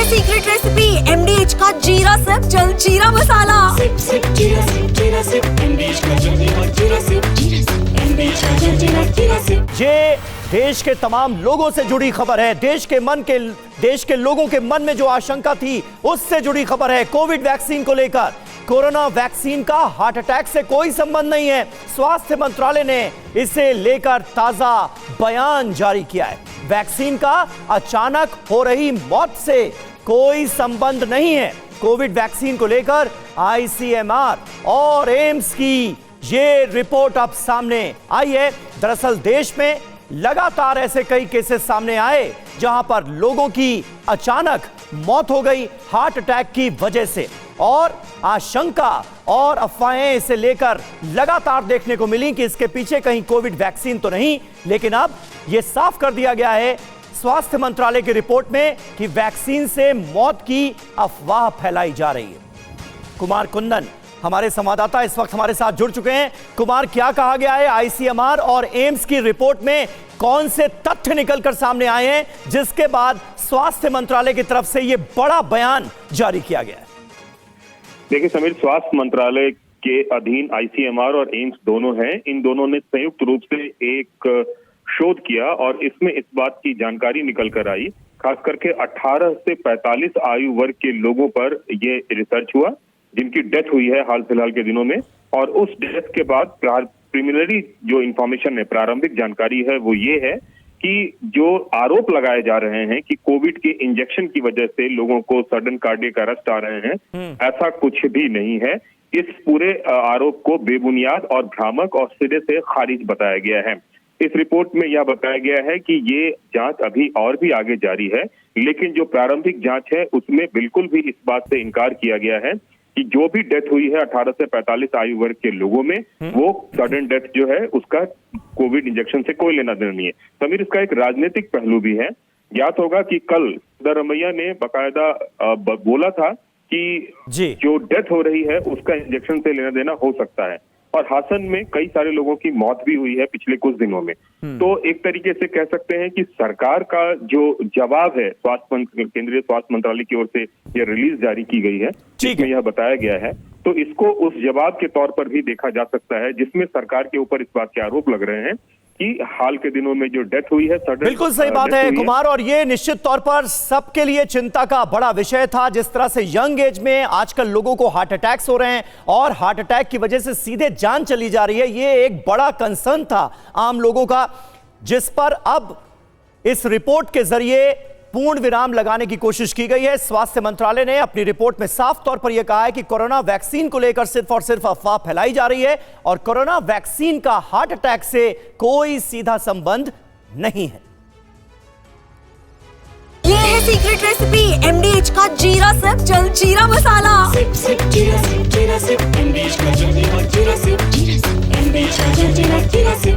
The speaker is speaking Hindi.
सीक्रेट रेसिपी MDH का जीरा सिप जल जीरा मसाला। सिप सिप जीरा सिप MDH का जल्दी और जीरा सिप MDH का जल जीरा सिप। ये देश के तमाम लोगों से जुड़ी खबर है। देश के लोगों के मन में जो आशंका थी उससे जुड़ी खबर है। कोविड वैक्सीन को लेकर कोरोना वैक्सीन का हार्ट अटैक से कोई संबंध नहीं है। स्वास्थ्य मंत्रालय ने इसे लेकर ताजा बयान जारी किया है। वैक्सीन का अचानक हो रही मौत से कोई संबंध नहीं है। कोविड वैक्सीन को लेकर ICMR और एम्स की ये रिपोर्ट अब सामने आई है। दरअसल देश में लगातार ऐसे कई केसेस सामने आए जहां पर लोगों की अचानक मौत हो गई हार्ट अटैक की वजह से, और आशंका और अफवाहें इसे लेकर लगातार देखने को मिली कि इसके पीछे कहीं कोविड वैक्सीन तो नहीं। लेकिन अब यह साफ कर दिया गया है स्वास्थ्य मंत्रालय की रिपोर्ट में कि वैक्सीन से मौत की अफवाह फैलाई जा रही है। कुमार कुंदन हमारे संवाददाता इस वक्त हमारे साथ जुड़ चुके हैं। कुमार, क्या कहा गया है ICMR और एम्स की रिपोर्ट में? कौन से तथ्य निकलकर सामने आए हैं जिसके बाद स्वास्थ्य मंत्रालय की तरफ से यह बड़ा बयान जारी किया गया है? देखिए समीर, स्वास्थ्य मंत्रालय के अधीन ICMR और एम्स दोनों हैं। इन दोनों ने संयुक्त रूप से एक शोध किया और इसमें इस बात की जानकारी निकल कर आई, खास करके 18 से 45 आयु वर्ग के लोगों पर ये रिसर्च हुआ जिनकी डेथ हुई है हाल फिलहाल के दिनों में। और उस डेथ के बाद प्रिलिमिनरी जो इंफॉर्मेशन है, प्रारंभिक जानकारी है, वो ये है कि जो आरोप लगाए जा रहे हैं कि कोविड के इंजेक्शन की वजह से लोगों को सडन कार्डियक अरेस्ट आ रहे हैं, ऐसा कुछ भी नहीं है। इस पूरे आरोप को बेबुनियाद और भ्रामक और सिरे से खारिज बताया गया है। इस रिपोर्ट में यह बताया गया है कि ये जांच अभी और भी आगे जारी है, लेकिन जो प्रारंभिक जांच है उसमें बिल्कुल भी इस बात से इनकार किया गया है कि जो भी डेथ हुई है 18 से 45 आयु वर्ग के लोगों में, वो सडन डेथ जो है उसका कोविड इंजेक्शन से कोई लेना देना नहीं है। समीर, इसका एक राजनीतिक पहलू भी है। ज्ञात होगा कि कल सिद्धरमैया ने बाकायदा बोला था कि जो डेथ हो रही है उसका इंजेक्शन से लेना देना हो सकता है, और हासन में कई सारे लोगों की मौत भी हुई है पिछले कुछ दिनों में। तो एक तरीके से कह सकते हैं कि सरकार का जो जवाब है केंद्रीय स्वास्थ्य मंत्रालय की ओर से यह रिलीज जारी की गई है, जिसमें यह बताया गया है, तो इसको उस जवाब के तौर पर भी देखा जा सकता है जिसमें सरकार के ऊपर इस बात के आरोप लग रहे हैं कि हाल के दिनों में जो डेथ हुई है सडन। बिल्कुल सही बात है कुमार, और ये निश्चित तौर पर सबके लिए चिंता का बड़ा विषय था। जिस तरह से यंग एज में आजकल लोगों को हार्ट अटैक्स हो रहे हैं और हार्ट अटैक की वजह से सीधे जान चली जा रही है, ये एक बड़ा कंसर्न था आम लोगों का, जिस पर अब इस रिपोर्ट के जरिए पूर्ण विराम लगाने की कोशिश की गई है। स्वास्थ्य मंत्रालय ने अपनी रिपोर्ट में साफ तौर पर यह कहा है कि कोरोना वैक्सीन को लेकर सिर्फ और सिर्फ अफवाह फैलाई जा रही है और कोरोना वैक्सीन का हार्ट अटैक से कोई सीधा संबंध नहीं है। ये है सीक्रेट रेसिपी MDH का जीरा सिप जल जीरा मसाला। सिप सिप जीरा सिप MDH का जल्दी और जीरा सिप MDH का जल जीरा सिप।